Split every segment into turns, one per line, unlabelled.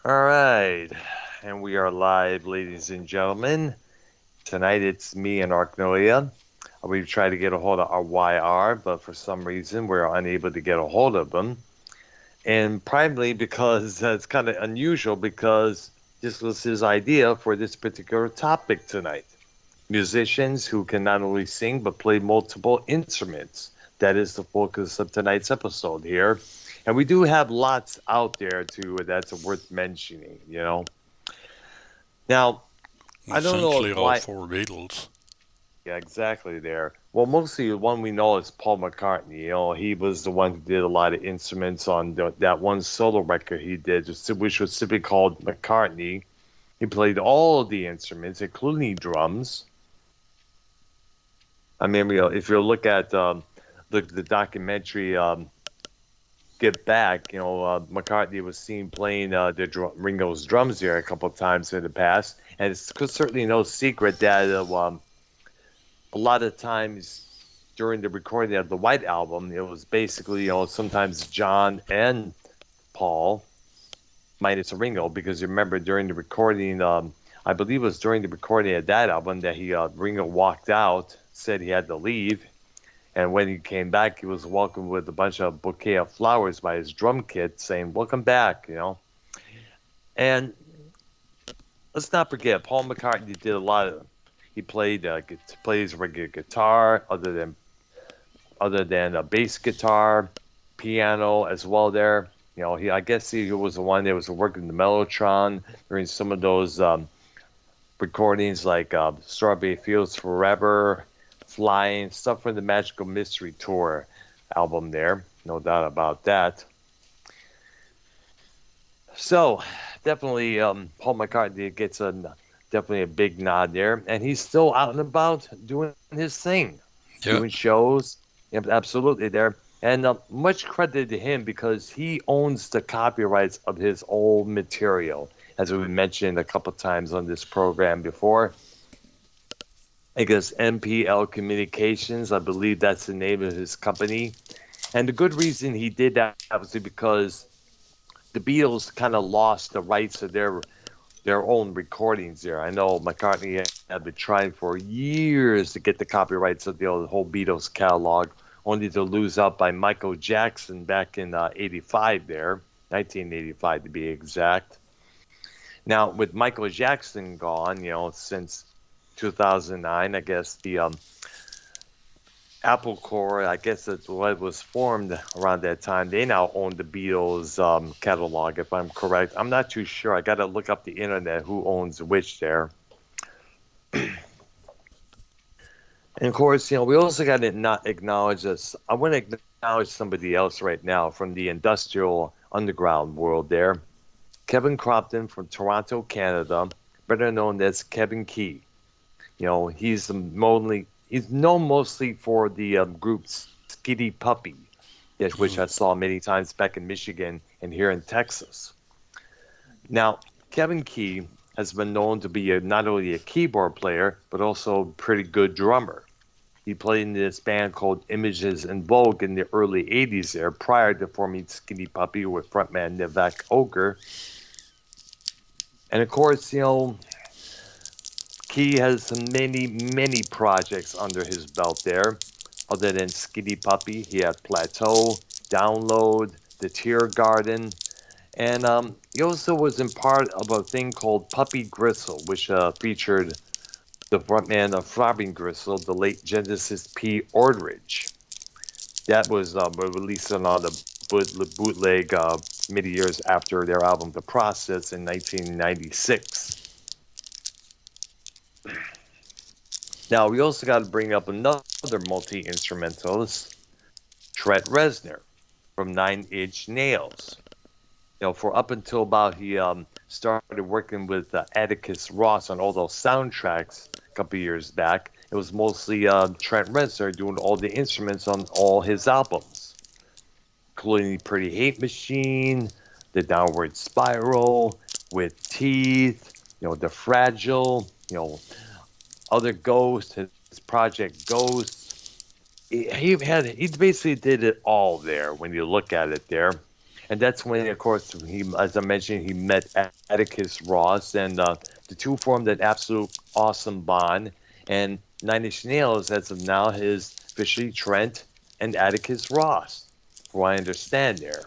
All right, and we are live, ladies and gentlemen. Tonight it's me and Arknolia. We've tried to get a hold of our YR, but for some reason we're unable to get a hold of him. And primarily because it's kind of unusual because this was his idea for this particular topic tonight. Musicians who can not only sing but play multiple instruments. That is the focus of tonight's episode here. And we do have lots out there too that's worth mentioning. Now, I don't know
Essentially
if
all
why.
four Beatles.
Yeah, exactly there. Well, mostly the one we know is Paul McCartney. He was the one who did a lot of instruments on that one solo record he did, which was simply called McCartney. He played all of the instruments, including drums. I mean, if you look at the documentary Get Back, McCartney was seen playing Ringo's drums there a couple of times in the past, and it's certainly no secret that a lot of times during the recording of the White Album, it was basically, sometimes John and Paul minus Ringo, because you remember during the recording, I believe it was during the recording of that album that Ringo walked out, said he had to leave, and when he came back, he was welcomed with a bunch of bouquet of flowers by his drum kit, saying "Welcome back." And let's not forget, Paul McCartney did a lot of. He plays regular guitar, other than a bass guitar, piano as well. There, I guess he was the one that was working the mellotron during some of those recordings, like "Strawberry Fields Forever," "Flying," stuff from the Magical Mystery Tour album. There, no doubt about that. So, definitely, Paul McCartney gets definitely a big nod there, and he's still out and about doing his thing,
Yeah,
doing shows. Yep, absolutely there. And much credit to him because he owns the copyrights of his old material, as we mentioned a couple times on this program before. I guess MPL Communications, I believe that's the name of his company. And the good reason he did that was because the Beatles kind of lost the rights of their own recordings there. I know McCartney had been trying for years to get the copyrights of the whole Beatles catalog, only to lose out by Michael Jackson back in '85 there, 1985 to be exact. Now, with Michael Jackson gone, since 2009, I guess the Apple Corps, I guess that's what was formed around that time. They now own the Beatles catalog, if I'm correct. I'm not too sure. I got to look up the internet who owns which there. And of course, we also got to not acknowledge this. I want to acknowledge somebody else right now from the industrial underground world there. Kevin Crompton from Toronto, Canada, better known as Kevin Key. He's known mostly for the group Skitty Puppy, yes, which
mm,
I saw many times back in Michigan and here in Texas. Now, Kevin Key has been known to be not only a keyboard player but also a pretty good drummer. He played in this band called Images in Vogue in the early '80s there, prior to forming Skinny Puppy with frontman Nivek Ogre. And of course, Key has many, many projects under his belt there. Other than Skinny Puppy, he had Plateau, Download, The Tear Garden, and he also was in part of a thing called Puppy Gristle, which featured the frontman of Throbbing Gristle, the late Genesis P. Ordridge. That was released on the bootleg many years after their album The Process in 1996. Now, we also got to bring up another multi instrumentalist, Trent Reznor from Nine Inch Nails. For up until about he started working with Atticus Ross on all those soundtracks a couple years back, it was mostly Trent Reznor doing all the instruments on all his albums, including Pretty Hate Machine, The Downward Spiral, With Teeth, The Fragile, Other Ghost, his Project Ghost. He basically did it all there when you look at it there. And that's when, of course, he, as I mentioned, he met Atticus Ross, and the two formed an absolute awesome bond. And Nine Inch Nails, as of now, is officially Trent and Atticus Ross, from what I understand there.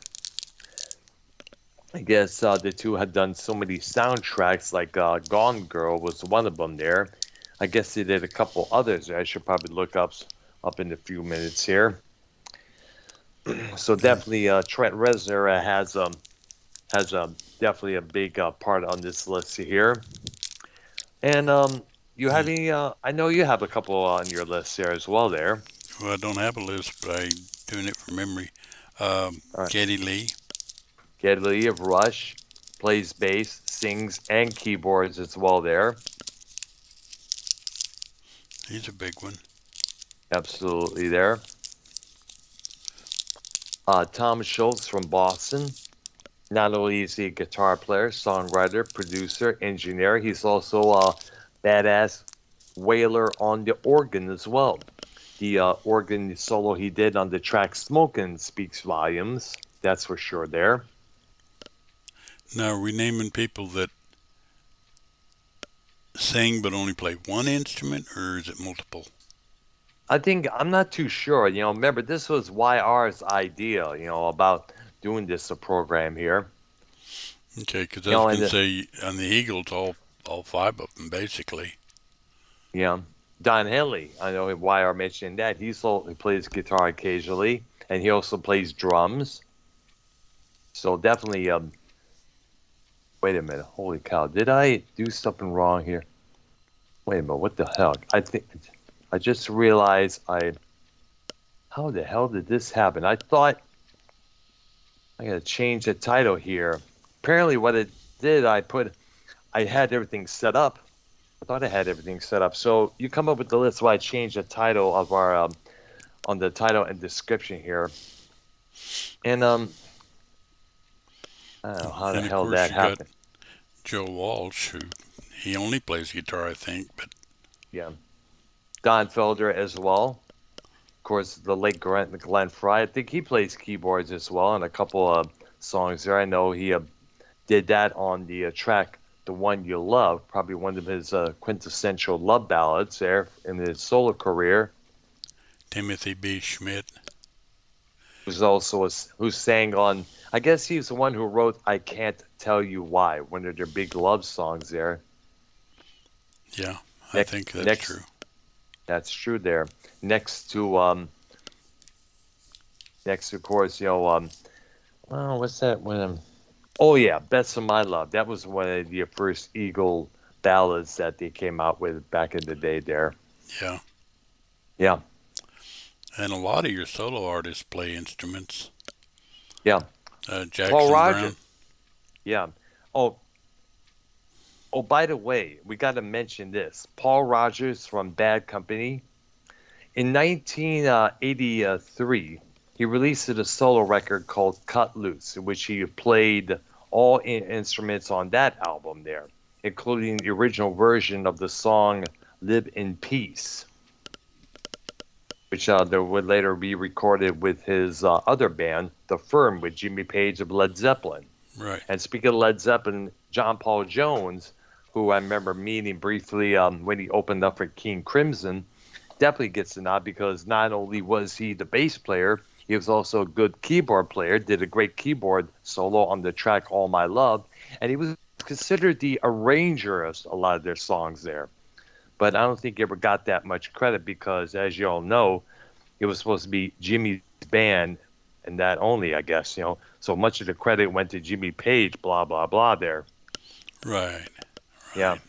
I guess the two had done so many soundtracks, like Gone Girl was one of them there. I guess they did a couple others. I should probably look up in a few minutes here. So definitely, Trent Reznor has definitely a big part on this list here. And you have
Mm.
any? I know you have a couple on your list there as well. There.
Well, I don't have a list, but I'm doing it from memory.
All right.
Geddy Lee,
Geddy Lee of Rush plays bass, sings, and keyboards as well. There.
he's a big one.
Absolutely there. Tom Schultz from Boston. Not only is he a guitar player, songwriter, producer, engineer, he's also a badass wailer on the organ as well. The organ solo he did on the track Smokin' speaks volumes, that's for sure there.
Now, are we naming people that sing but only play one instrument, or is it multiple?
I think, I'm not too sure, remember this was YR's idea, about doing this program here.
Okay, because I
You
was
know,
going
and
to say on the Eagles, all five of them basically.
yeah, Don Henley, I know YR mentioned that, he plays guitar occasionally, and he also plays drums. So definitely, wait a minute. Holy cow. Did I do something wrong here? Wait a minute. What the hell? I think I just realized how the hell did this happen? I thought I got to change the title here. Apparently what it did, I had everything set up. I thought I had everything set up. So you come up with the list why I changed the title of our, on the title and description here. And, I don't know how the
And of
hell
course,
that
you got
happened.
Joe Walsh, who he only plays guitar, I think, but
Yeah. Don Felder as well. Of course, the late Glenn Fry. I think he plays keyboards as well on a couple of songs there. I know he did that on the track "The One You Love," probably one of his quintessential love ballads there in his solo career.
Timothy B. Schmidt.
Who's also who sang on. I guess he's the one who wrote "I Can't Tell You Why," one of their big love songs there.
Yeah, I
Next,
think that's true.
next, that's true there. Next to next, of course, oh, what's that? Oh yeah, "Best of My Love." That was one of the first Eagle ballads that they came out with back in the day. There,
Yeah,
yeah,
and a lot of your solo artists play instruments.
yeah. Paul
Jackson
Rogers,
Brown.
yeah. Oh, oh. By the way, we got to mention this. Paul Rogers from Bad Company. In 1983, he released a solo record called "Cut Loose," in which he played all instruments on that album there, including the original version of the song "Live in Peace," which there would later be recorded with his other band, The Firm, with Jimmy Page of Led Zeppelin.
Right.
And speaking of Led Zeppelin, John Paul Jones, who I remember meeting briefly when he opened up for King Crimson, definitely gets the nod because not only was he the bass player, he was also a good keyboard player, did a great keyboard solo on the track All My Love, and he was considered the arranger of a lot of their songs there. But I don't think he ever got that much credit because, as you all know, it was supposed to be Jimmy's band and that only, I guess, So much of the credit went to Jimmy Page, blah, blah, blah there.
Right.
Yeah.
Right.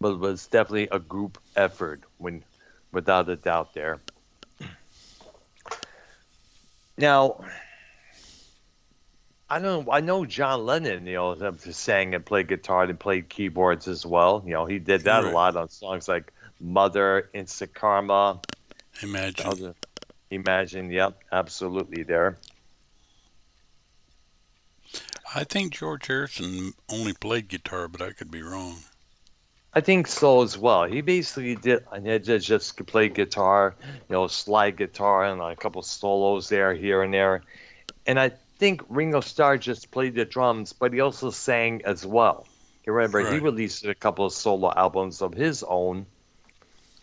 But it was definitely a group effort without a doubt there. Now, I know John Lennon, sang and played guitar and played keyboards as well. He did that a
Right.
lot on songs like Mother, Instant Karma,
Imagine.
other Imagine. Yep, absolutely there.
I think George Harrison only played guitar, but I could be wrong.
I think so as well. He basically did and he just play guitar, slide guitar and a couple solos there, here and there. And I think Ringo Starr just played the drums, but he also sang as well. You remember he
Right.
released a couple of solo albums of his own,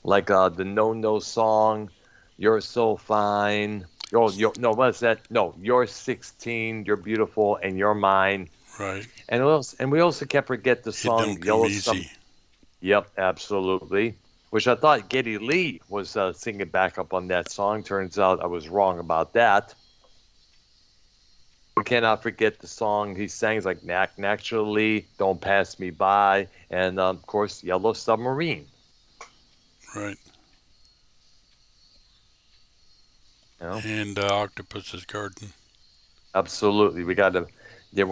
like the No No song, You're So Fine. No, what's that? No, You're 16, You're Beautiful, and You're Mine.
Right.
And we also can't forget the
It
song
don't come
Yellow Sub.
easy.
Yep, absolutely. Which I thought Geddy Lee was singing back up on that song. Turns out I was wrong about that. We cannot forget the song he sang, like Naturally, Don't Pass Me By, and of course, Yellow Submarine.
Right.
You know?
And Octopus's Garden.
Absolutely. We got to.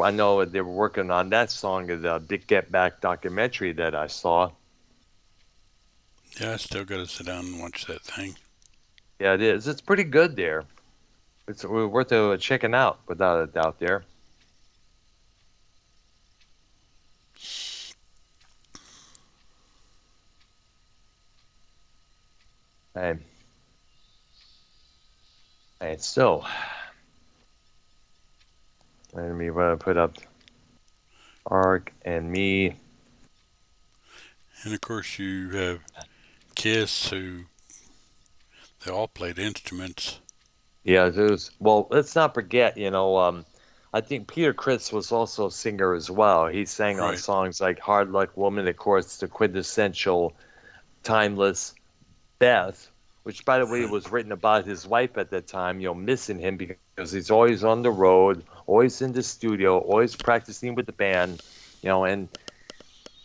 I know they were working on that song in the Big Get Back documentary that I saw.
Yeah, I still got to sit down and watch that thing.
Yeah, it is. It's pretty good there. It's worth checking out, without a doubt. There. Hey, hey. So, let me put up Ark and me.
And of course, you have Kiss, who they all played instruments.
Yeah, there's. Well, let's not forget. I think Peter Criss was also a singer as well. He sang on
Right.
songs like "Hard Luck Woman," of course, the quintessential, timeless Beth, which by the way
Right.
was written about his wife at that time, missing him because he's always on the road, always in the studio, always practicing with the band, and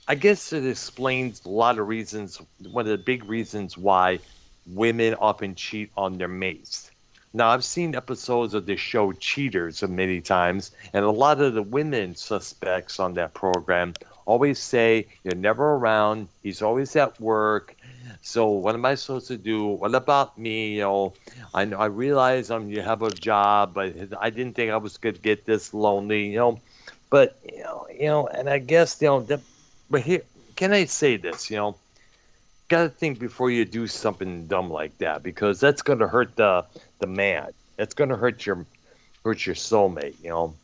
I guess it explains a lot of reasons, one of the big reasons why women often cheat on their mates. Now, I've seen episodes of the show Cheaters many times, and a lot of the women suspects on that program always say, "You're never around, he's always at work. So what am I supposed to do? What about me? I know I realize you have a job, but I didn't think I was gonna get this lonely. But and I guess but here, can I say this? Got to think before you do something dumb like that, because that's gonna hurt the man. That's gonna hurt your soulmate.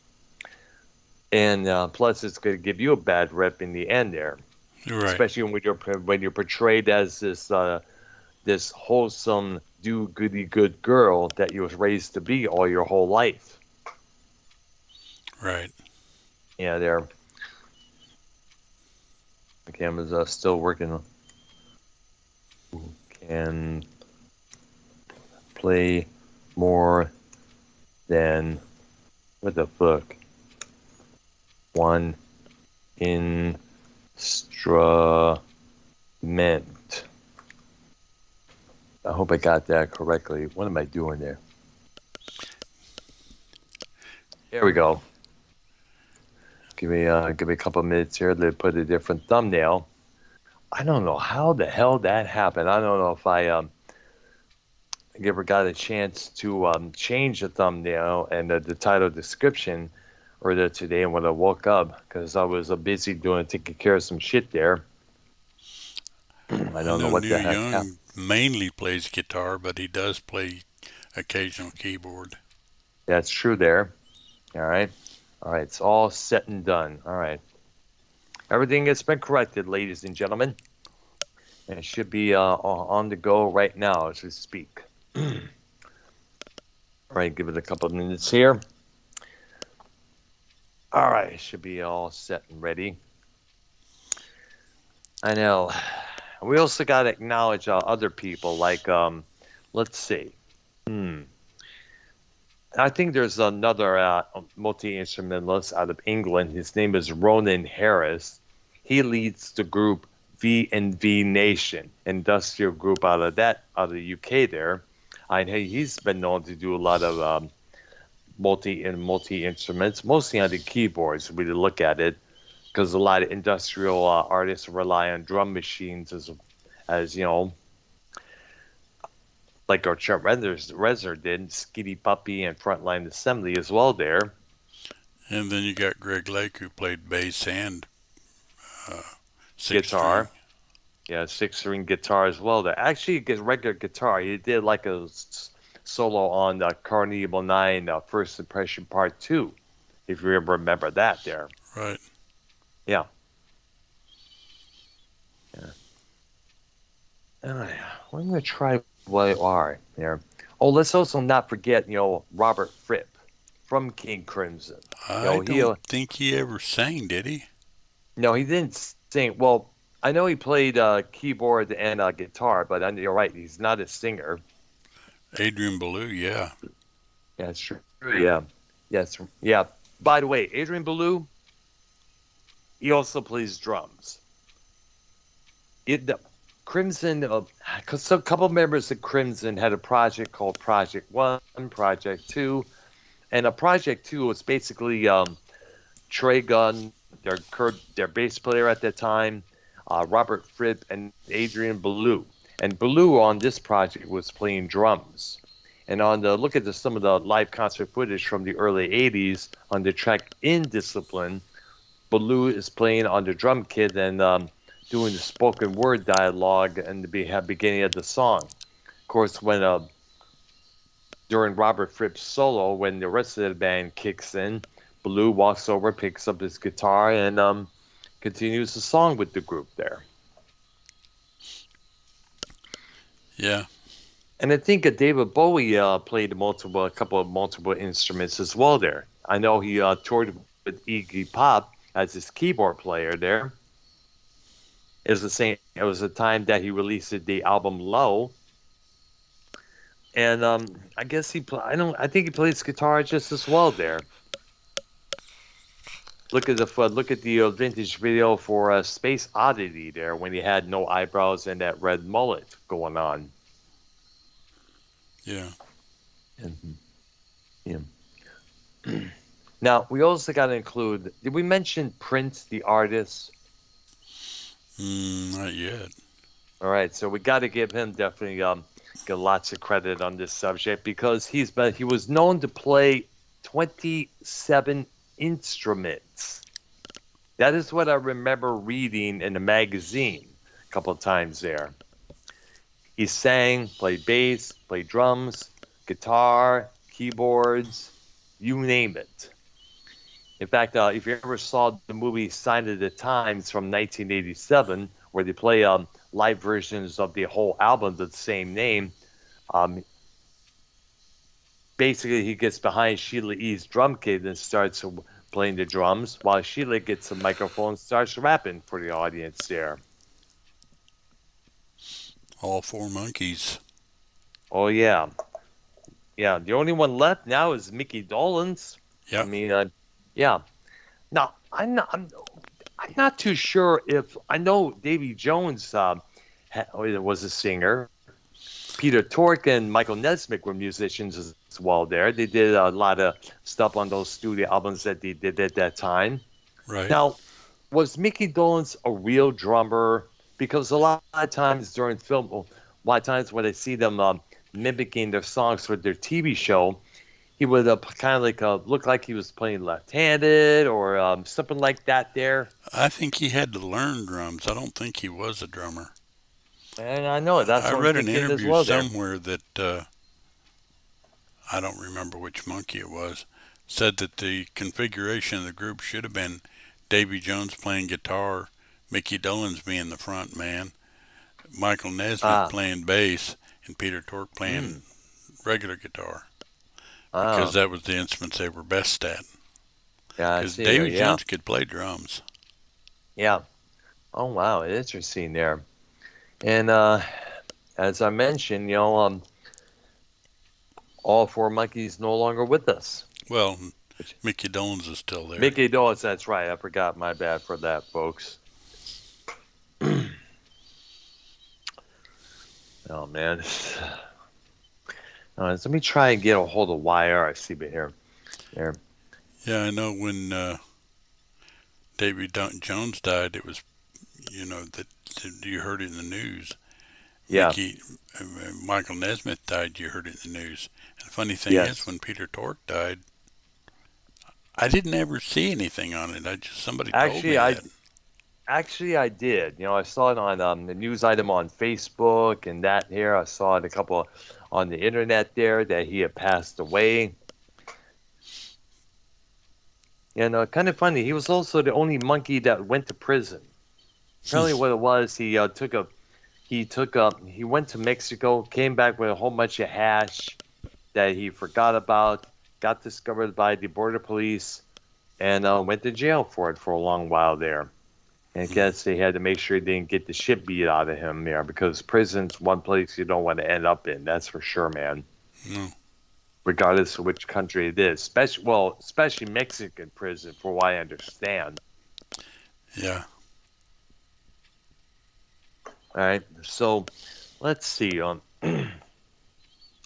And plus, it's gonna give you a bad rep in the end there,
Right.
especially when you're portrayed as this wholesome, do goody good girl that you was raised to be all your whole life.
Right.
Yeah, there. The camera's still working. Who can play more than what the fuck? One instrument. I hope I got that correctly. What am I doing there? There we go. Give me a couple minutes here to put a different thumbnail. I don't know how the hell that happened. I don't know if I ever got a chance to change the thumbnail and the title description earlier today when I woke up, because I was busy taking care of some shit there. I
I
don't know
know
what
Neil
the heck happened.
Young mainly plays guitar, but he does play occasional keyboard.
That's true there. All right. All right. It's all set and done. All right. Everything has been corrected, ladies and gentlemen. And it should be on the go right now as we speak. All right. Give it a couple of minutes here. All right. It should be all set and ready. I know. We also got to acknowledge other people. Like, let's see. I think there's another multi-instrumentalist out of England. His name is Ronan Harris. He leads the group V&V Nation, industrial group out of the UK there. I know he's been known to do a lot of multi instruments, mostly on the keyboards. We look at it, because a lot of industrial artists rely on drum machines as like our Trent Reznor did, Skinny Puppy and Frontline Assembly as well there.
And then you got Greg Lake, who played bass and uh, six string.
Guitar. Yeah, six-string guitar as well there. Actually, regular guitar. He did like a solo on Carnival 9 First Impression Part 2, if you remember that there.
Right.
Yeah. Yeah. Yeah. I'm going to try what are there. Oh, let's also not forget, Robert Fripp from King Crimson. You
I
know, he
don't think he ever sang, did he?
No, he didn't sing. Well, I know he played keyboard and guitar, but you're right, he's not a singer.
Adrian Belew, yeah.
Yeah, that's true. Yeah. Yes. Yeah. By the way, Adrian Belew, he also plays drums. The Crimson, because a couple members of Crimson had a project called Project One, Project Two, and a Project Two was basically Trey Gunn, their bass player at that time, Robert Fripp, and Adrian Belew. And Belew on this project was playing drums. And on the look at some of the live concert footage from the early '80s on the track Indiscipline, Belew is playing on the drum kit and doing the spoken word dialogue and the beginning of the song. Of course, when during Robert Fripp's solo, when the rest of the band kicks in, Belew walks over, picks up his guitar, and continues the song with the group there.
Yeah.
And I think David Bowie played a couple of multiple instruments as well there. I know he toured with Iggy Pop as his keyboard player there. It was the time that he released the album Low, and I guess I think he plays guitar just as well there. Look at the vintage video for Space Oddity there when he had no eyebrows and that red mullet going on.
Yeah.
Mhm. Yeah. Now we also got to include. Did we mention Prince, the artist?
Not yet.
All right, so we got to give him definitely get lots of credit on this subject because he was known to play 27 instruments. That is what I remember reading in the magazine a couple of times there. He sang, played bass, played drums, guitar, keyboards, you name it. In fact, if you ever saw the movie Sign of the Times from 1987, where they play live versions of the whole album of the same name, um, basically he gets behind Sheila E.'s drum kit and starts playing the drums, while Sheila gets a microphone and starts rapping for the audience there.
All four monkeys.
Oh, yeah. Yeah, the only one left now is Mickey Dolenz. I
Yep.
mean, yeah. Now, I'm not too sure if I know Davy Jones was a singer. Peter Tork and Michael Nesmith were musicians as well there. They did a lot of stuff on those studio albums that they did at that time.
Right.
Now, was Mickey Dolenz a real drummer? Because a lot of times during film, a lot of times when I see them mimicking their songs for their TV show, he would kind of like look like he was playing left-handed or something like that there.
I think he had to learn drums. I don't think he was a drummer.
And I know that's
I
what I'm
read an
thinking as
interview
well there.
somewhere that I don't remember which monkey it was, said that the configuration of the group should have been Davy Jones playing guitar, Mickey Dolenz being the front man, Michael Nesmith
Ah,
playing bass, and Peter Tork
mm,
playing regular guitar because
ah,
that was the instruments they were best at.
yeah, I
Because
see there.
Davy
Yeah,
Jones could play drums.
yeah. Oh wow, interesting there. And as I mentioned, all four monkeys no longer with us.
Well,
Which
Mickey Dolenz is still there.
Mickey Dolenz, that's right. I forgot. My bad for that, folks. Oh man. Let me try and get a hold of YR. I see it here. There.
Yeah, I know when Jones died, it was, that you heard it in the news.
Yeah.
Mickey, Michael Nesmith died, you heard it in the news. And the funny thing is,
Yes.
when Peter Tork died, I didn't ever see anything on it. Somebody told
Actually,
me that.
Actually, I did. I saw it on the news item on Facebook and that here. I saw it a couple on the internet there that he had passed away. And kind of funny, he was also the only monkey that went to prison. Apparently, what it was, he went to Mexico, came back with a whole bunch of hash that he forgot about, got discovered by the border police, and went to jail for it for a long while there. And I guess they had to make sure they didn't get the shit beat out of him there because prison's one place you don't want to end up in. That's for sure, man.
No.
Regardless of which country it is, especially Mexican prison, for what I understand.
Yeah.
All right, so let's see.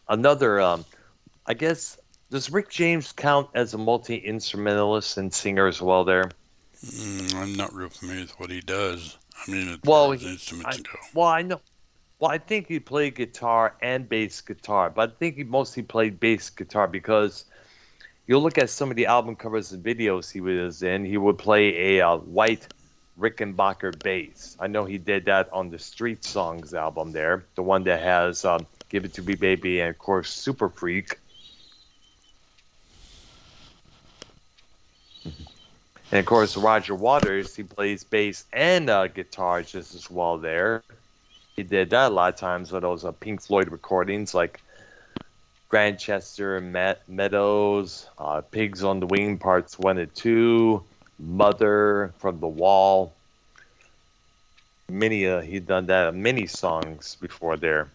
Another, I guess, does Rick James count as a multi-instrumentalist and singer as well? There.
I'm not real familiar with what he does. I mean, as
Well,
far as instruments go.
well, I know. Well, I think he played guitar and bass guitar, but I think he mostly played bass guitar because you'll look at some of the album covers and videos he was in. He would play a white Rickenbacker bass. I know he did that on the Street Songs album there, the one that has "Give It to Me, Baby" and of course "Super Freak." And of course, Roger Waters, he plays bass and guitar just as well there. He did that a lot of times with those Pink Floyd recordings like Grantchester and Meadows, Pigs on the Wing Parts 1 and 2, Mother, From the Wall. He'd done that many songs before there.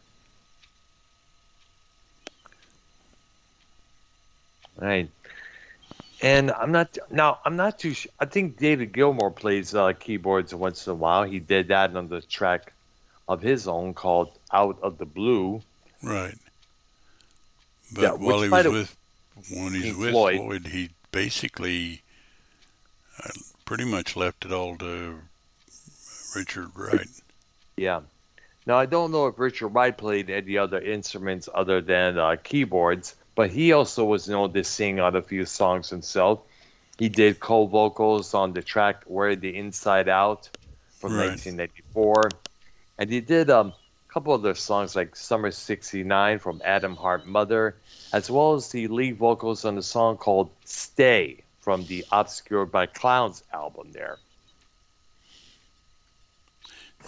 Right. And I'm not too sure. I think David Gilmour plays keyboards once in a while. He did that on the track of his own called Out of the Blue.
Right. But
Yeah,
when he's with
Floyd.
Floyd, he basically pretty much left it all to Richard Wright.
Yeah. Now, I don't know if Richard Wright played any other instruments other than keyboards, but he also was known to sing on a few songs himself. He did co-vocals on the track Where the Inside Out from 1994. And he did a couple other songs like Summer 69 from Adam Hart Mother, as well as the lead vocals on the song called Stay from the Obscured by Clowns album there.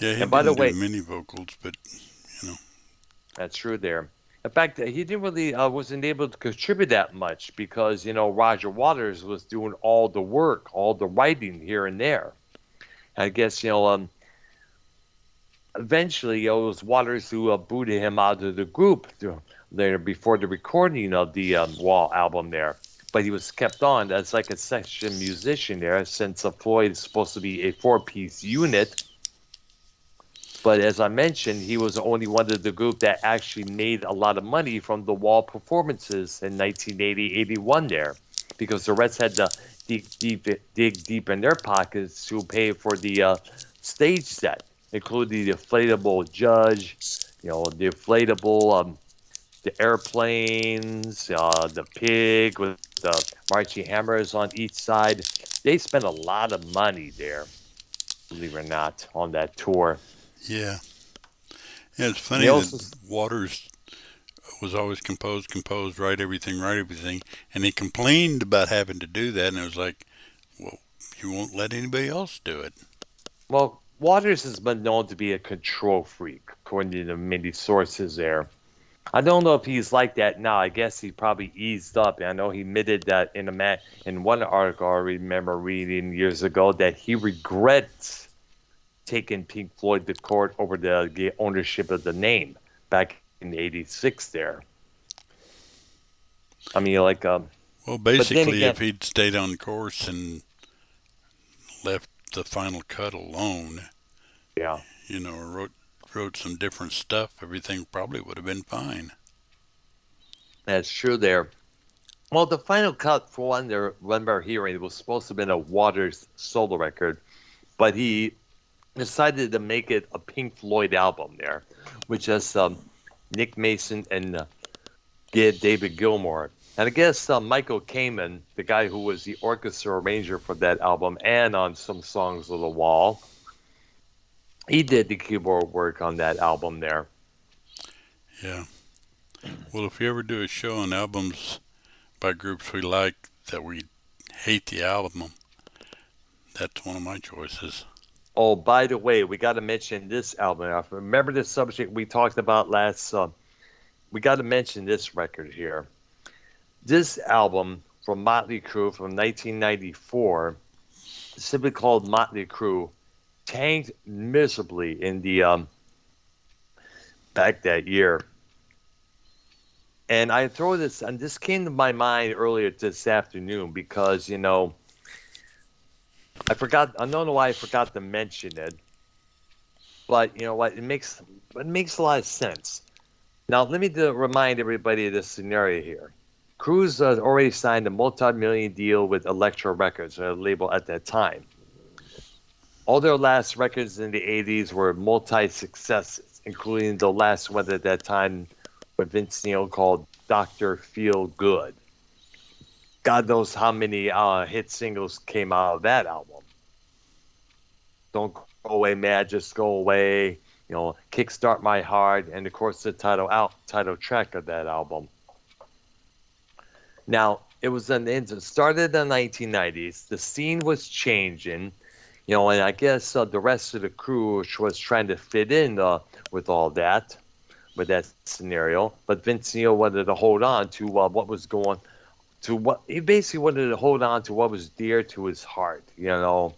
Yeah, he
and by the way,
many vocals, but
that's true there. In fact, he didn't really wasn't able to contribute that much because Roger Waters was doing all the work, all the writing here and there. I guess eventually it was Waters who booted him out of the group there before the recording of the Wall album there. But he was kept on as like a section musician there since Floyd is supposed to be a 4-piece unit. But as I mentioned, he was the only one of the group that actually made a lot of money from the Wall performances in 1980-81 there, because the rest had to dig deep in their pockets to pay for the stage set, including the inflatable judge, the inflatable, the airplanes, the pig with the marching hammers on each side. They spent a lot of money there, believe it or not, on that tour.
Yeah, it's funny that Waters was always compose, write everything, and he complained about having to do that, and it was like, well, you won't let anybody else do it.
Well, Waters has been known to be a control freak, according to many sources there. I don't know if he's like that now. I guess he probably eased up. I know he admitted that in one article I remember reading years ago that he regrets taking Pink Floyd to court over the ownership of the name back in '86 there. I mean,
well, basically, if he'd stayed on course and left the final cut alone,
yeah,
or wrote some different stuff, everything probably would have been fine.
That's true there. Well, the final cut, for one, there, remember hearing, it was supposed to have been a Waters solo record, but he decided to make it a Pink Floyd album there, which has Nick Mason and David Gilmour. And I guess Michael Kamen, the guy who was the orchestra arranger for that album and on some songs of The Wall, He did the keyboard work on that album there.
Yeah. Well, if we ever do a show on albums by groups we like that we hate the album, that's one of my choices.
Oh, by the way, we got to mention this album. I remember this subject we talked about last. We got to mention this record here. This album from Motley Crue from 1994, simply called Motley Crue, tanked miserably in the back that year. And I throw this, and this came to my mind earlier this afternoon because I forgot. I don't know why I forgot to mention it, but you know what? It makes a lot of sense. Now, let me remind everybody of this scenario here. Cruz already signed a multi-million deal with Elektra Records, a label at that time. All their last records in the 80s were multi-successes, including the last one at that time with Vince Neil called Dr. Feel Good. God knows how many hit singles came out of that album. Don't Go Away, Mad, Just Go Away, Kickstart My Heart, and of course the title track of that album. Now, it started in the 1990s. The scene was changing, and I guess the rest of the crew was trying to fit in with all that, with that scenario. But Vince Neil wanted to hold on to what was going to what he basically wanted to hold on to what was dear to his heart. And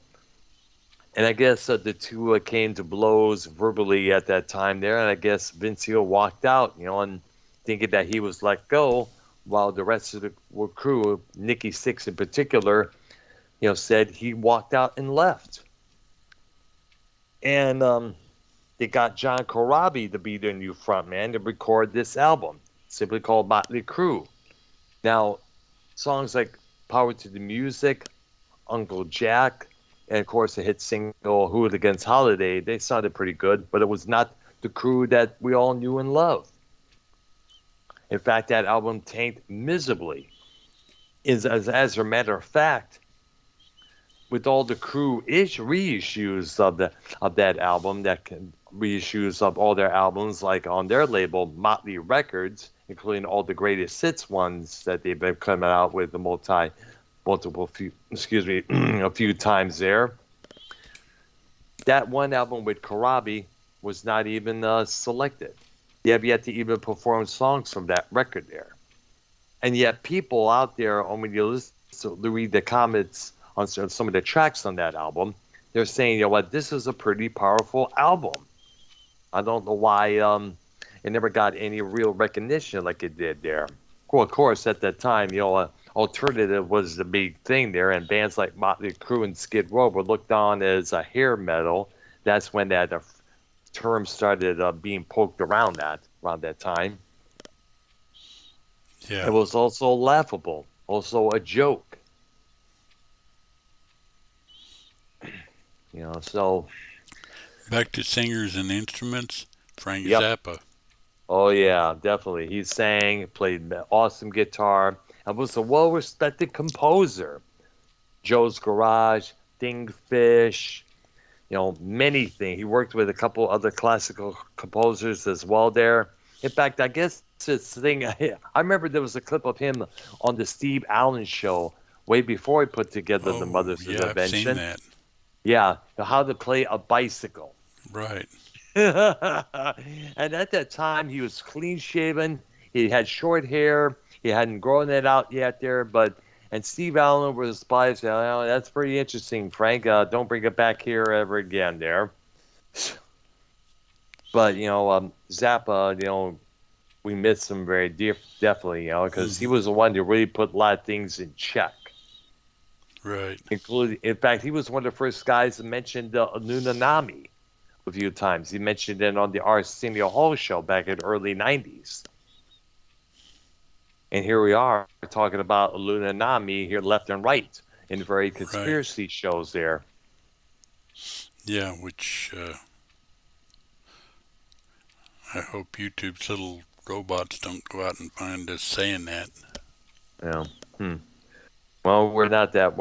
I guess the two came to blows verbally at that time there, and I guess Vince Neil walked out, and thinking that he was let go, while the rest of the crew, Nikki Sixx in particular, said he walked out and left. And they got John Corabi to be their new frontman to record this album, simply called Motley Crue. Now, songs like Power to the Music, Uncle Jack, and of course the hit single Hooligans Holiday, they sounded pretty good, but it was not the Crue that we all knew and loved. In fact, that album tanked miserably. As a matter of fact, with all the Crue reissues of that album, reissues of all their albums, like on their label Motley Records, including all the greatest hits ones that they've been coming out with a few times there. That one album with Corabi was not even selected. They have yet to even perform songs from that record there. And yet people out there, when you listen to read the comments on some of the tracks on that album, they're saying, this is a pretty powerful album. I don't know why it never got any real recognition like it did there. Well, of course, at that time, alternative was the big thing there, and bands like Motley Crue and Skid Row were looked on as a hair metal. That's when that term started being poked around that time.
Yeah.
It was also laughable, also a joke. So
Back to singers and instruments, Frank
Yep.
Zappa.
Oh yeah, definitely. He sang, played awesome guitar, and was a well-respected composer. Joe's Garage, Thingfish, many things. He worked with a couple other classical composers as well there. In fact, I guess this thing, I remember there was a clip of him on the Steve Allen show way before he put together the Mothers of
I've seen
Invention.
that.
Yeah, how to play a bicycle.
Right.
And at that time, he was clean shaven. He had short hair. He hadn't grown it out yet there, and Steve Allen was surprised. That's pretty interesting, Frank. Don't bring it back here ever again there. But, Zappa, we miss him very definitely, because he was the one to really put a lot of things in check.
Right.
In fact, he was one of the first guys that mentioned Anunnaki a few times. He mentioned it on the Arsenio Hall show back in the early 90s. And here we are talking about Anunnaki here left and right in very conspiracy shows there.
Yeah, which I hope YouTube's little robots don't go out and find us saying that.
Yeah. Well, we're not that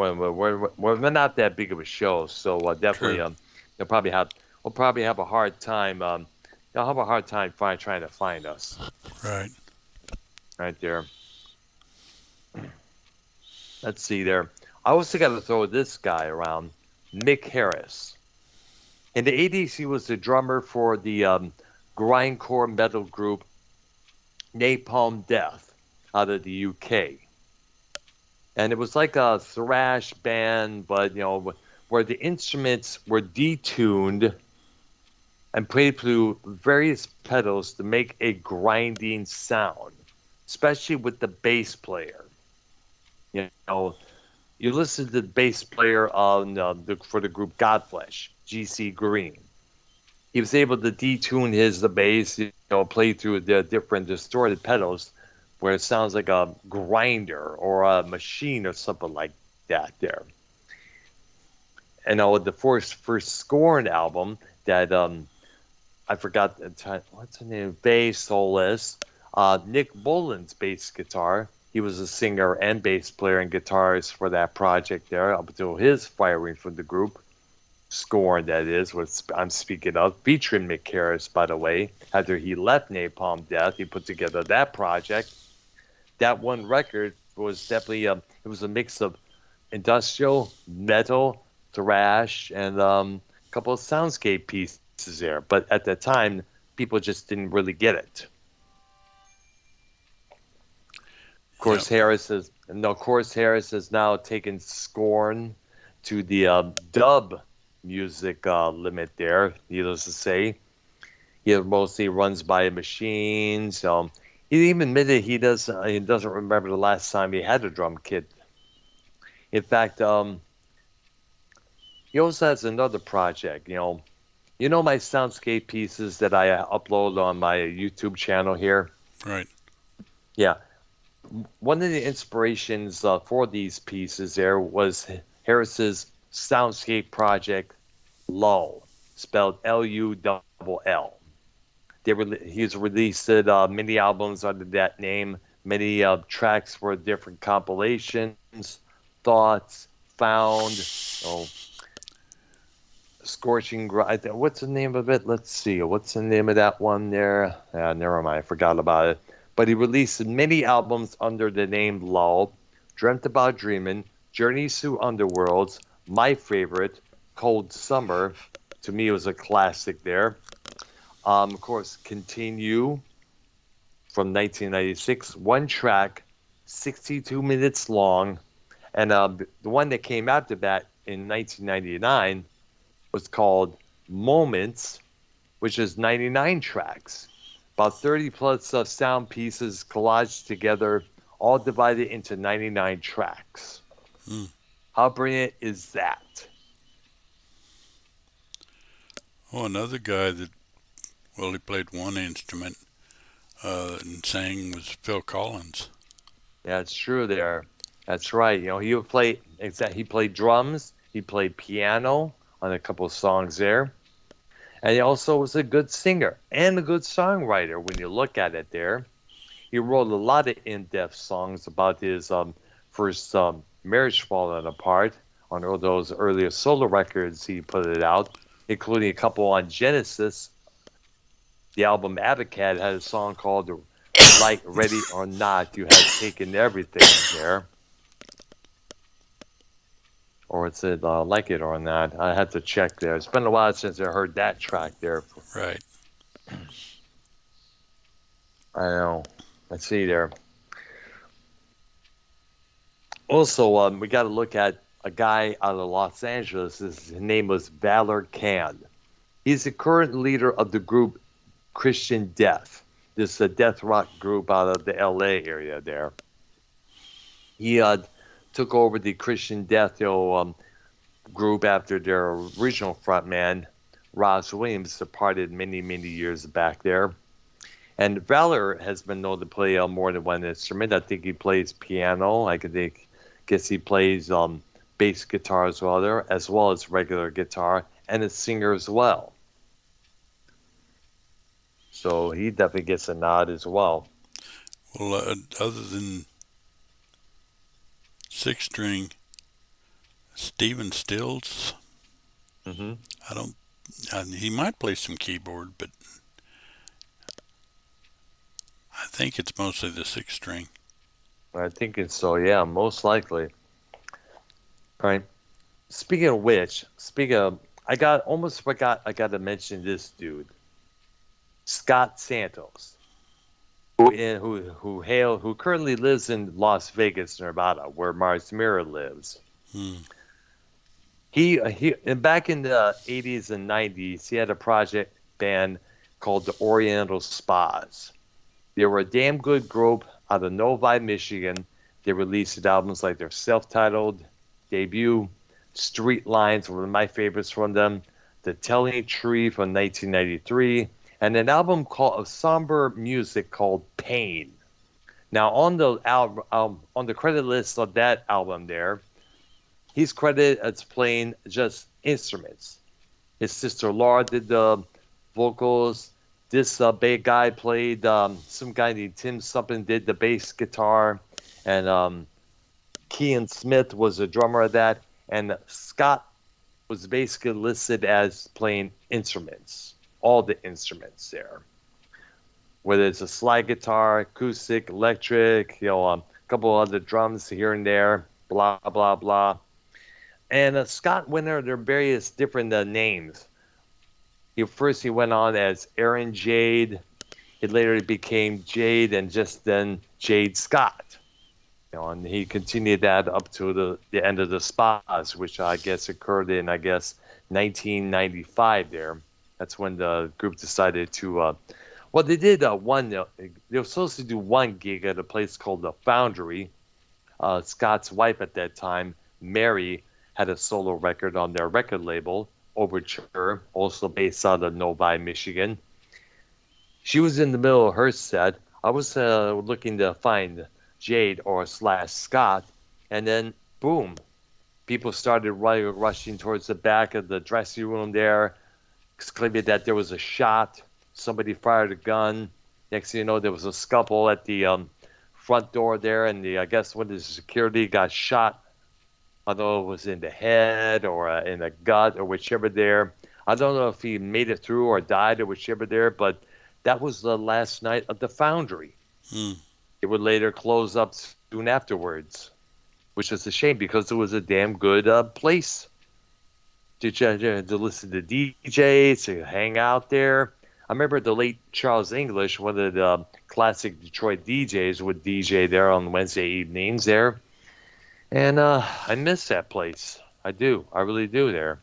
big of a show, so definitely they'll probably have will probably have a hard time. They'll have a hard time trying to find us
Right.
right there. Let's see there. I also got to throw this guy around, Mick Harris. In the 80s, he was the drummer for the grindcore metal group Napalm Death out of the UK. And it was like a thrash band, but where the instruments were detuned and played through various pedals to make a grinding sound, especially with the bass player. You know, you listen to the bass player on for the group Godflesh, G.C. Green. He was able to detune the bass, play through the different distorted pedals where it sounds like a grinder or a machine or something like that there. And the first Scorn album that I forgot the time, what's the name? Bass soloist, Nick Boland's bass guitar. He was a singer and bass player and guitarist for that project there up until his firing from the group. Scorn, that is, what I'm speaking of, featuring Mick Harris, by the way. After he left Napalm Death, he put together that project. That one record was definitely, it was a mix of industrial, metal, thrash, and a couple of soundscape pieces there. But at the time, people just didn't really get it.
Yep.
Of course, Harris has now taken Scorn to the dub music limit there, needless to say. He mostly runs by machines. He even admitted he doesn't remember the last time he had a drum kit. In fact, he also has another project. My soundscape pieces that I upload on my YouTube channel here.
Right.
Yeah, one of the inspirations for these pieces there was Harris's soundscape project, Lull, spelled Lull. He's released many albums under that name. Many tracks for different compilations, Thoughts, Found, Scorching. What's the name of it? Let's see. What's the name of that one there? Never mind. I forgot about it. But he released many albums under the name Lull, Dreamt About Dreamin', Journeys Through Underworlds, my favorite, Cold Summer. To me, it was a classic there. Of course, Continue from 1996, one track, 62 minutes long. And the one that came after that in 1999 was called Moments, which is 99 tracks, about 30 plus sound pieces collaged together, all divided into 99 tracks.
Mm.
How brilliant is that?
Oh, another guy that, he played one instrument and sang was Phil Collins.
Yeah, it's true there. That's right. He would play, he played drums, he played piano on a couple of songs there. And he also was a good singer and a good songwriter when you look at it there. He wrote a lot of in-depth songs about his first marriage falling apart on all those earlier solo records he put it out, including a couple on Genesis. The album Abacat had a song called Like Ready or Not, You Have Taken Everything there. Or it's Like It or Not. I have to check there. It's been a while since I heard that track there.
Right.
I know. Let's see there. Also, we got to look at a guy out of Los Angeles. His name was Valor Can. He's the current leader of the group Christian Death, this death rock group out of the L.A. area there. He took over the Christian Death group after their original frontman, Ross Williams, departed many, many years back there. And Valor has been known to play more than one instrument. I think he plays piano. Guess he plays bass guitar as well as regular guitar, and a singer as well. So he definitely gets a nod as well.
Well, other than six string, Stephen Stills,
Mm-hmm.
I don't He might play some keyboard, but I think it's mostly the six string.
I think it's so. Yeah, most likely. Right. Speaking of which, I got almost forgot. I got to mention this dude, Scott Santos, who currently lives in Las Vegas, Nevada, where Mars Mirror lives.
Hmm.
He and back in the 80s and 90s, he had a project band called the Oriental Spas. They were a damn good group out of Novi, Michigan. They released albums like their self-titled debut, Street Lines, one of my favorites from them, The Telling Tree from 1993, and an album called of somber music called Pain. Now on the album, on the credit list of that album, he's credited as playing just instruments. His sister Laura did the vocals. This big guy played, some guy named Tim something did the bass guitar, and Kean Smith was a drummer of that, and Scott was basically listed as playing instruments, all the instruments there, whether it's a slide guitar, acoustic, electric, a couple other drums here and there, blah blah blah. And Scott went under various different names. He went on as Aaron Jade. It later became Jade, and just then Jade Scott. And he continued that up to the end of the Spas, which I guess occurred in 1995. That's when the group decided to. Well, they did one. They were supposed to do one gig at a place called the Foundry. Scott's wife at that time, Mary, had a solo record on their record label, Overture, also based out of Novi, Michigan. She was in the middle of her set. I was looking to find Jade or / Scott, and then boom, people started rushing towards the back of the dressing room there, claiming that there was a shot. Somebody fired a gun. Next thing you know, there was a scuffle at the front door there, and I guess when the security got shot, I don't know if it was in the head or in the gut or whichever there. I don't know if he made it through or died or whichever there, but that was the last night of the Foundry.
Hmm.
It would later close up soon afterwards, which is a shame because it was a damn good place to listen to DJs, to hang out there. I remember the late Charles English, one of the classic Detroit DJs, would DJ there on Wednesday evenings there. And I miss that place. I do. I really do there.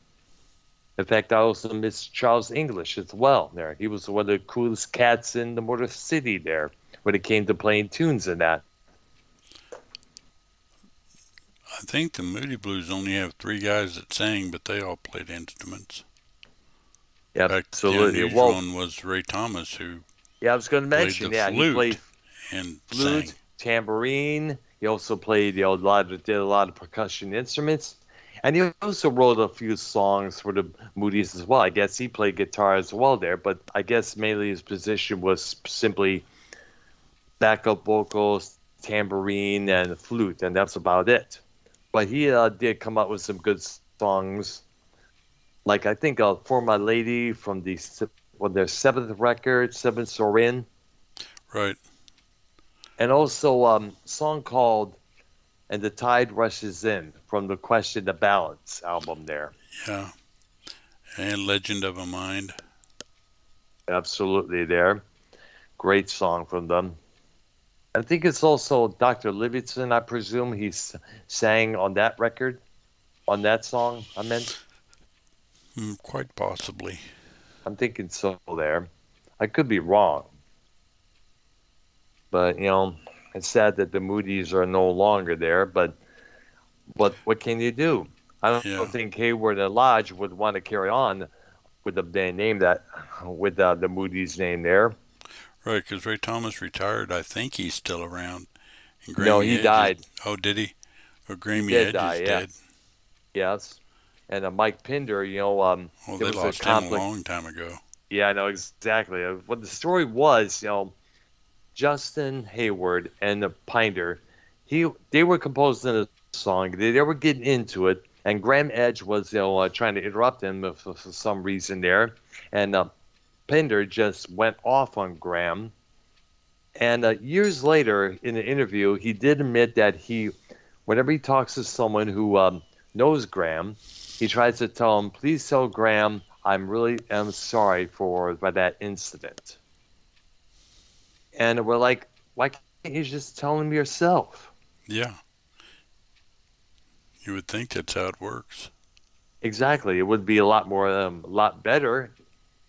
In fact, I also miss Charles English as well there. He was one of the coolest cats in the Motor City there when it came to playing tunes and that.
I think the Moody Blues only have three guys that sang, but they all played instruments.
Yeah,
In fact, the
absolutely.
unusual
Well,
one was Ray Thomas, who
yeah, I was going to
played
mention,
the
yeah, he played
flute and sang.
flute, tambourine. He also played, did a lot of percussion instruments. And he also wrote a few songs for the Moody's as well. I guess he played guitar as well there, but I guess mainly his position was simply backup vocals, tambourine, and flute, and that's about it. But he did come up with some good songs, like I think "For My Lady" from their seventh record, Seven Sorin,
Right.
and also a song called "And the Tide Rushes In" from the Question the Balance album. There,
Yeah. And Legend of a Mind.
absolutely there, great song from them. I think it's also Dr. Livingston. I presume sang on that record, on that song. I meant.
Quite possibly.
I'm thinking so there. I could be wrong, but it's sad that the Moody's are no longer there. But what can you do? I
Yeah.
don't think Hayward and Lodge would want to carry on with the name that with the Moody's name there.
Right, because Ray Thomas retired. I think he's still around. And
No,
Grammy
he
Edge is.
died.
Oh, did he? Or
He
Grammy
did
Edge
die.
is
Yeah.
dead.
Yes. And Mike Pinder,
Well,
there
they
was a
lost him a
conflict.
long time ago.
Yeah, I know exactly. What the story was, Justin Hayward and the Pinder, they were composing a song. They were getting into it, and Graham Edge was trying to interrupt him for some reason there, and Pinder just went off on Graham. And years later, in an interview, he did admit that whenever he talks to someone who knows Graham, he tries to tell him, "Please tell Graham I'm really am sorry for that incident." And we're like, why can't you just tell him yourself?
Yeah. You would think that's how it works.
Exactly. It would be a lot better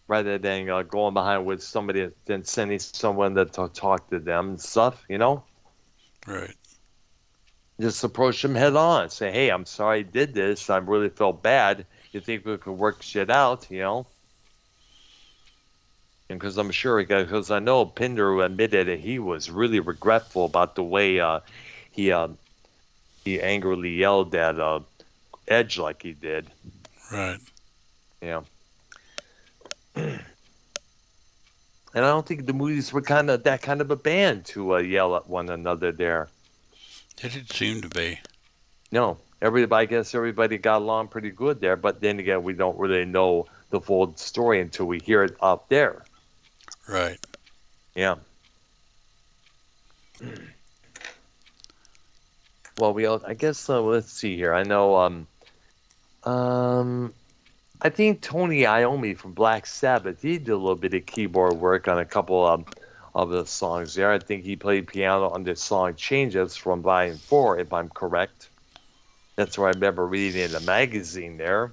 rather than going behind with somebody than sending someone to talk to them and stuff,
Right.
Just approach them head on. Say, hey, I'm sorry I did this. I really felt bad. You think we could work shit out, And because I'm sure, because I know Pinder admitted that he was really regretful about the way he angrily yelled at Edge like he did.
Right.
Yeah. And I don't think the Moody's were that kind of a band to yell at one another there.
It did seem to be.
No, I guess everybody got along pretty good there. But then again, we don't really know the full story until we hear it out there.
Right.
Yeah. Well, I guess let's see here. I know. I think Tony Iommi from Black Sabbath, he did a little bit of keyboard work on a couple of the songs there. I think he played piano on the song Changes from Volume 4, if I'm correct. That's what I remember reading in the magazine there.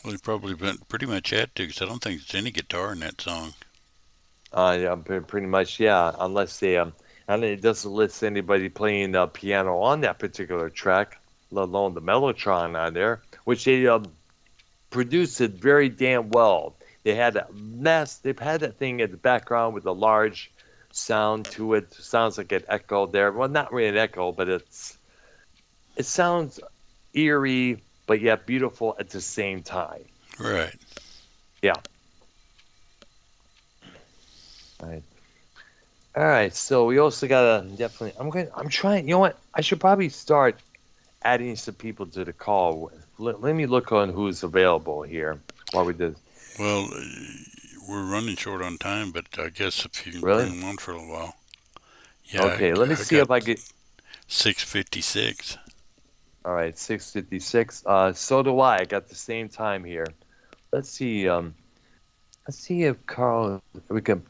Well, he probably pretty much had to, because I don't think there's any guitar in that song.
Yeah, pretty much, yeah, unless they, and it doesn't list anybody playing piano on that particular track, let alone the Mellotron on there, which they produced it very damn well. They've had that thing in the background with a large sound to it. Sounds like an echo there. Well, not really an echo, but it sounds eerie, but yet beautiful at the same time.
Right.
Yeah. All right. So we also gotta definitely. I'm trying. You know what? I should probably start adding some people to the call. Let me look on who's available here while we do.
Well, we're running short on time, but I guess if you can
Really?
bring them on for a little while. Yeah.
Okay. Let me see
got
if I get.
6:56.
All right, 6:56. So do I. I got the same time here. Let's see. Let's see if Carl. We can.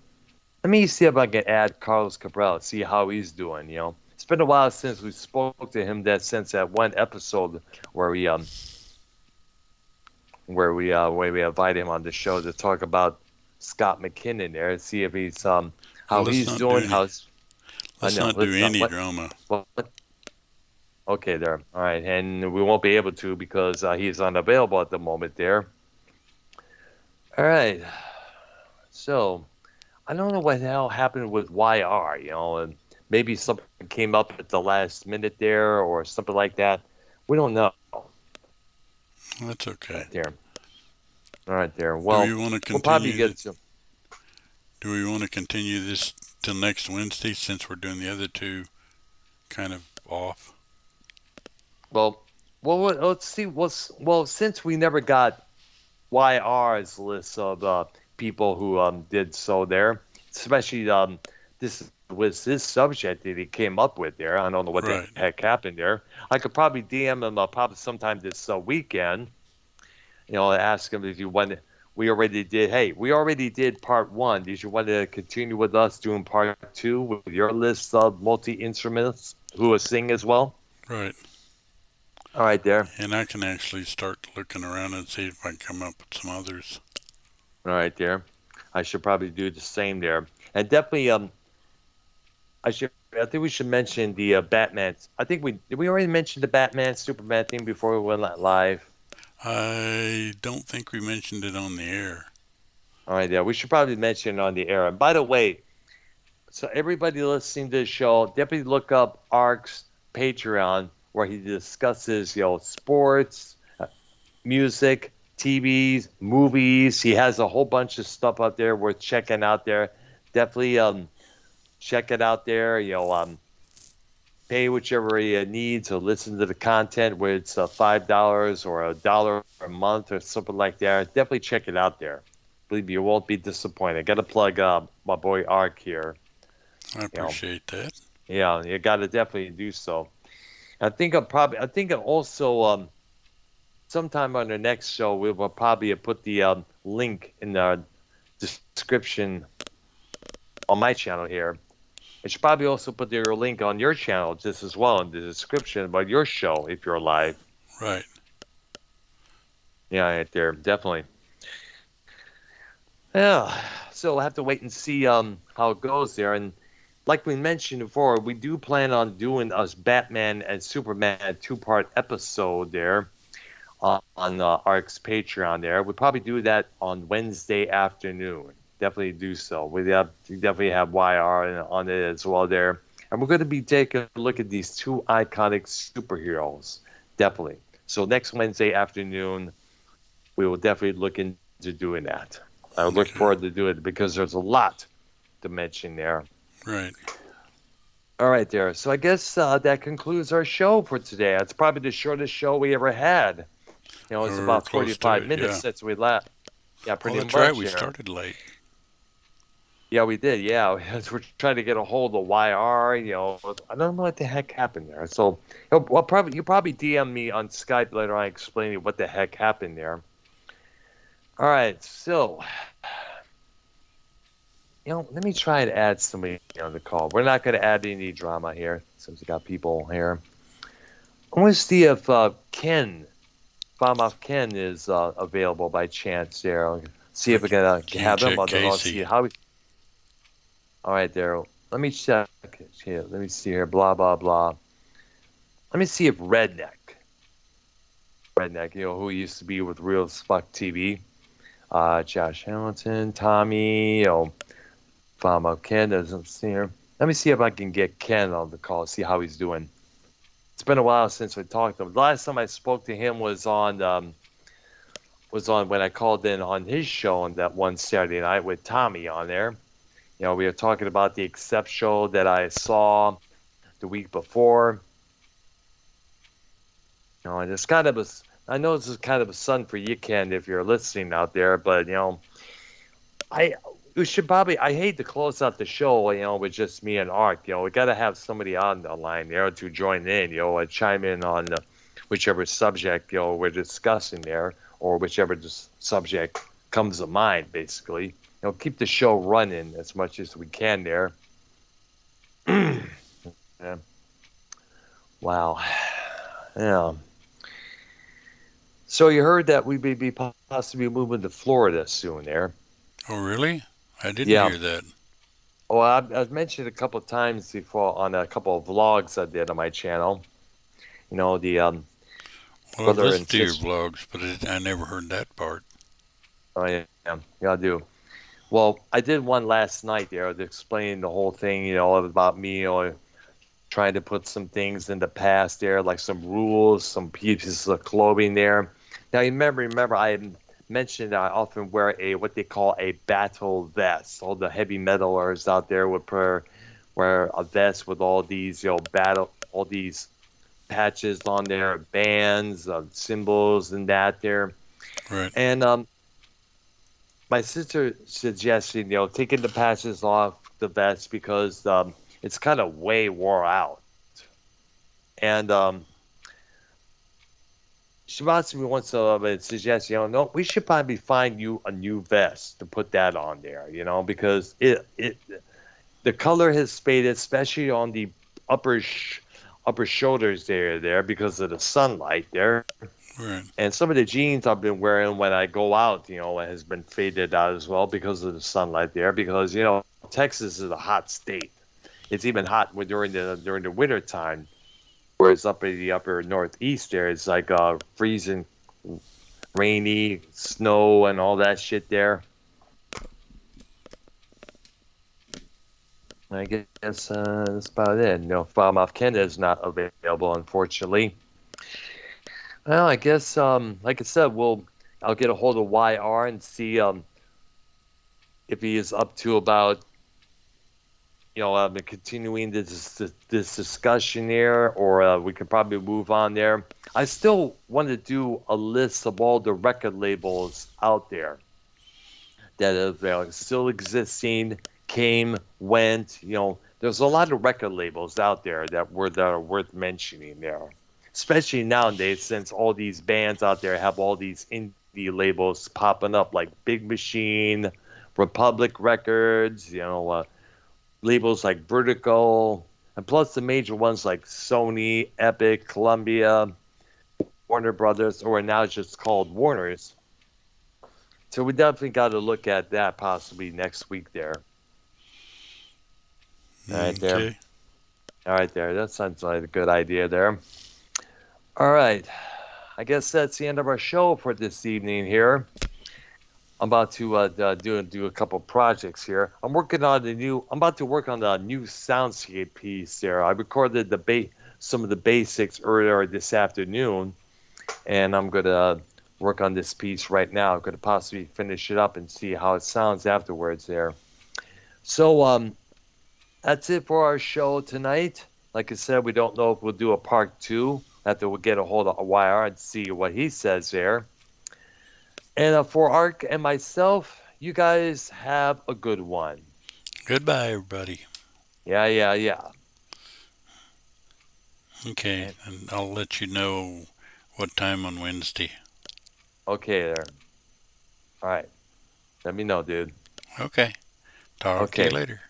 Let me see if I can add Carlos Cabral. See how he's doing. It's been a while since we spoke to him. Since that one episode where we invited him on the show to talk about Scott McKinnon there. See if he's how he's doing.
Let's not do any drama.
What? Okay, there. All right, and we won't be able to because he's unavailable at the moment there. All right. So, I don't know what the hell happened with YR, and maybe something came up at the last minute there or something like that. We don't know.
That's okay.
There. All right, there. Well, we'll probably get to.
Do we want to continue this till next Wednesday since we're doing the other two kind of off?
Well, let's see. Well, since we never got YR's list of people who did so there, especially this was his subject that he came up with there. I don't know what the heck happened there. I could probably DM him probably sometime this weekend. Ask him if you want. We already did part 1. Did you want to continue with us doing part 2 with your list of multi-instruments who will sing as well?
Right.
All right, there.
And I can actually start looking around and see if I can come up with some others.
All right, there. I should probably do the same there. And definitely, I think we should mention the Batman. Did we already mention the Batman Superman thing before we went live?
I don't think we mentioned it on the air.
All right, yeah. We should probably mention it on the air. And by the way, so everybody listening to the show, definitely look up Ark's Patreon, where he discusses, sports, music, TVs, movies. He has a whole bunch of stuff out there worth checking out there. Definitely check it out there. pay whichever you need to listen to the content, whether it's $5 or $1 a month or something like that. Definitely check it out there. Believe me, you won't be disappointed. Got to plug my boy Ark here.
I appreciate that.
Yeah, you got to definitely do so. I think I'll also sometime on the next show we will probably put the link in the description on my channel here. I should probably also put your link on your channel just as well in the description about your show if you're live.
Right.
Yeah, right there, definitely. Yeah, so we'll have to wait and see how it goes there. And like we mentioned before, we do plan on doing us Batman and Superman two-part episode there on Ark's Patreon there. We'll probably do that on Wednesday afternoon. Definitely do so. We definitely have YR on it as well there. And we're going to be taking a look at these two iconic superheroes. Definitely. So next Wednesday afternoon, we will definitely look into doing that. I look forward to doing it because there's a lot to mention there.
Right.
All right there. So I guess that concludes our show for today. It's probably the shortest show we ever had. You know, it's about 45 minutes since we left. Yeah, pretty much.
That's right. We started late.
Yeah, we did. Yeah, we're trying to get a hold of YR. You know, I don't know what the heck happened there. So, you probably DM me on Skype later on explaining what the heck happened there. All right, so let me try to add somebody on the call. We're not going to add any drama here since we got people here. I want to see if Ken is available by chance there. I'll see if we can have him. I'll see how. All right, there. Let me check here. Let me see here. Blah blah blah. Let me see if Redneck, who used to be with Real as Fuck TV, Josh Hamilton, Tommy, Ken doesn't see her. Let me see if I can get Ken on the call. See how he's doing. It's been a while since we talked to him. The last time I spoke to him was on when I called in on his show on that one Saturday night with Tommy on there. We were talking about the Accept show that I saw the week before. And it's kind of I know this is kind of a sun for you, Ken, if you're listening out there, but I hate to close out the show, with just me and Ark. We got to have somebody on the line there to join in, and chime in on whichever subject, we're discussing there, or whichever subject comes to mind, basically. Keep the show running as much as we can there. Yeah. Wow. Yeah. So you heard that we may be possibly moving to Florida soon there.
Oh, really? I didn't hear that.
Oh, I've mentioned a couple of times before on a couple of vlogs I did on my channel.
Well, I've listened to your vlogs, but I never heard that part.
Oh, yeah, I do. Well, I did one last night there explaining the whole thing, about me, trying to put some things in the past there, like some rules, some pieces of clothing there. Now, remember, I had mentioned I often wear what they call a battle vest. All the heavy metalers out there would wear a vest with all these, all these patches on there, bands, symbols, and that there.
Right.
And my sister suggested, taking the patches off the vest because it's kind of way wore out. And she wants me once to suggest, no, we should probably find you a new vest to put that on there, because the color has faded, especially on the upper shoulders there because of the sunlight there.
Right.
And some of the jeans I've been wearing when I go out, has been faded out as well because of the sunlight there. Because Texas is a hot state. It's even hot during the winter time, whereas up in the upper northeast there, it's like freezing, rainy, snow, and all that shit there. I guess that's about it. Falmouth Canada is not available, unfortunately. Well, I guess, like I said, I'll get a hold of YR and see if he is up to about continuing this discussion here, or we could probably move on there. I still want to do a list of all the record labels out there that are still existing, came, went. There's a lot of record labels out there that are worth mentioning there, especially nowadays since all these bands out there have all these indie labels popping up like Big Machine, Republic Records, labels like Vertical, and plus the major ones like Sony, Epic, Columbia, Warner Brothers, or now it's just called Warner's. So we definitely got to look at that possibly next week there. All right, there.
Okay.
All right, there. That sounds like a good idea there. All right. I guess that's the end of our show for this evening here. I'm about to do a couple projects here. I'm about to work on the new soundscape piece there. I recorded some of the basics earlier this afternoon, and I'm gonna work on this piece right now. I'm gonna possibly finish it up and see how it sounds afterwards there. So that's it for our show tonight. Like I said, we don't know if we'll do a part 2 after we get a hold of YR and see what he says there. And for Ark and myself, you guys have a good one.
Goodbye, everybody.
Yeah.
Okay,
And-
and I'll let you know what time on Wednesday.
Okay there. All right. Let me know, dude.
Okay. Talk to you
Okay.
later.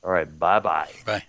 All right. Bye-bye.
Bye.